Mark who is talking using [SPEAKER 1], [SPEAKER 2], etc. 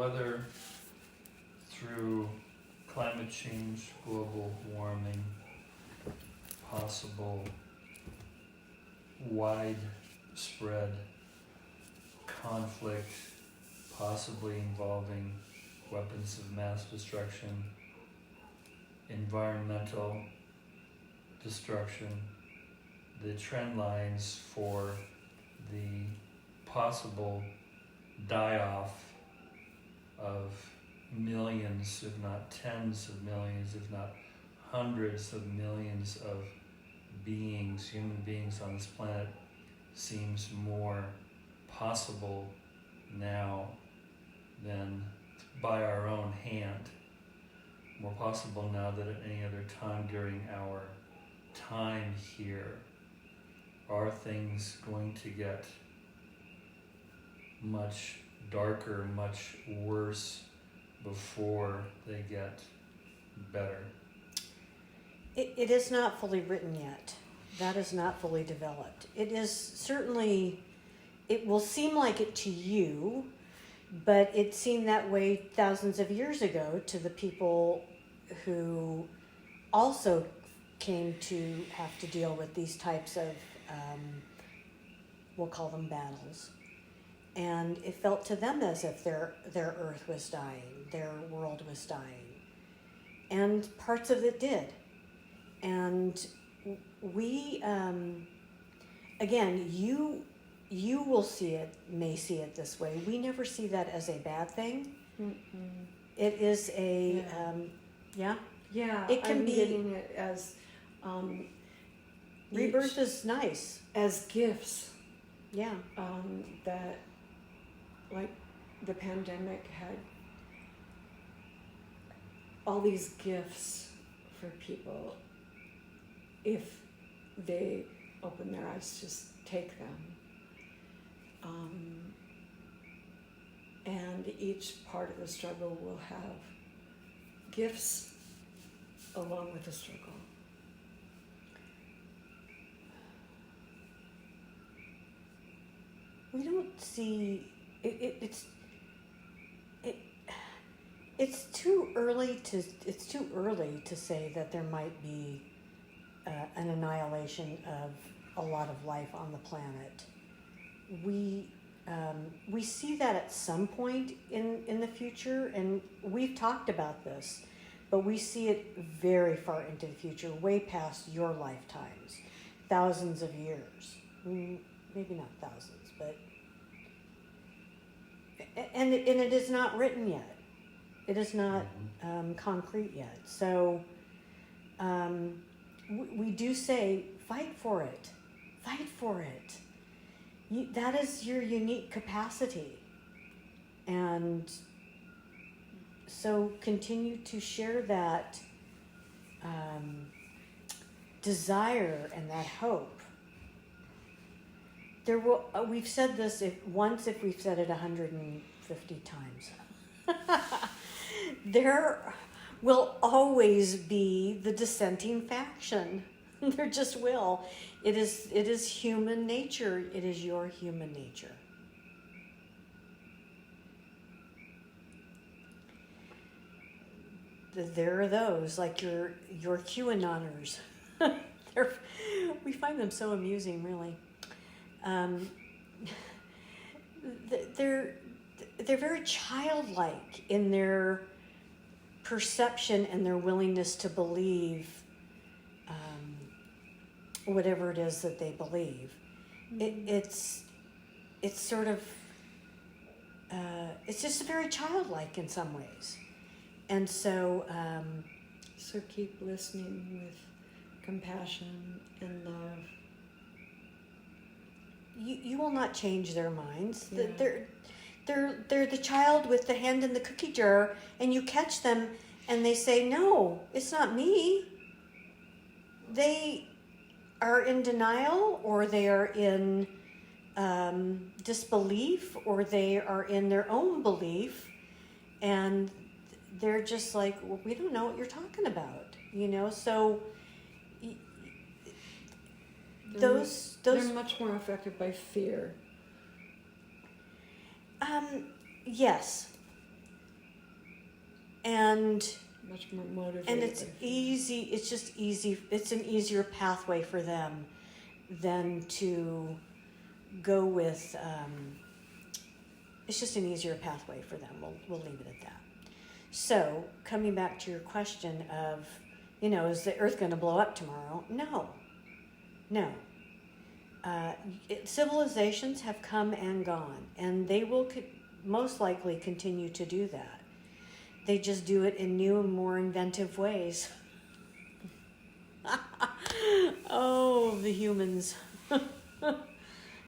[SPEAKER 1] whether through climate change, global warming, possible widespread conflict, possibly involving weapons of mass destruction, environmental destruction, the trend lines for the possible die-off of millions, if not tens of millions, if not hundreds of millions of beings, human beings on this planet, seems more possible now than by our own hand. More possible now than at any other time during our time here. Are things going to get much darker, much worse before they get better?
[SPEAKER 2] It is not fully written yet. That is not fully developed. It is certainly, it will seem like it to you, but it seemed that way thousands of years ago to the people who also came to have to deal with these types of, we'll call them battles. And it felt to them as if their earth was dying, their world was dying. And parts of it did. And we, again, you will may see it this way. We never see that as a bad thing.
[SPEAKER 3] Mm-mm.
[SPEAKER 2] It is a,
[SPEAKER 3] Yeah,
[SPEAKER 2] it can
[SPEAKER 3] I'm
[SPEAKER 2] be,
[SPEAKER 3] getting it as
[SPEAKER 2] rebirth is nice.
[SPEAKER 3] as gifts.
[SPEAKER 2] Yeah.
[SPEAKER 3] That, like, the pandemic had all these gifts for people if they open their eyes, just take them. And each part of the struggle will have gifts along with the struggle.
[SPEAKER 2] We don't see it's too early to say that there might be an annihilation of a lot of life on the planet. We see that at some point in the future, and we've talked about this, but we see it very far into the future, way past your lifetimes, thousands of years. Maybe not thousands, but and it is not written yet. It is not concrete yet. So we do say, fight for it. Fight for it. That is your unique capacity. And so continue to share that desire and that hope. There will. We've said this if we've said it 150 times. There will always be the dissenting faction. There just will. It is human nature. It is your human nature. There are those like your QAnoners. We find them so amusing, really. They're very childlike in their perception and their willingness to believe whatever it is that they believe. It's sort of it's just very childlike in some ways, and so
[SPEAKER 3] keep listening with compassion and love.
[SPEAKER 2] You will not change their minds.
[SPEAKER 3] Yeah.
[SPEAKER 2] They're the child with the hand in the cookie jar, and you catch them, and they say, "No, it's not me." They are in denial, or they are in disbelief, or they are in their own belief, and they're just like, well, we don't know what you're talking about, So
[SPEAKER 3] they're much more affected by fear.
[SPEAKER 2] Yes. and
[SPEAKER 3] Much more motivated.
[SPEAKER 2] and it's easy. It's just easy. It's an easier pathway for them than to go with. It's just an easier pathway for them. We'll leave it at that. So coming back to your question of, is the Earth going to blow up tomorrow? No. Civilizations have come and gone, and they will most likely continue to do that. They just do it in new and more inventive ways. Oh, the humans.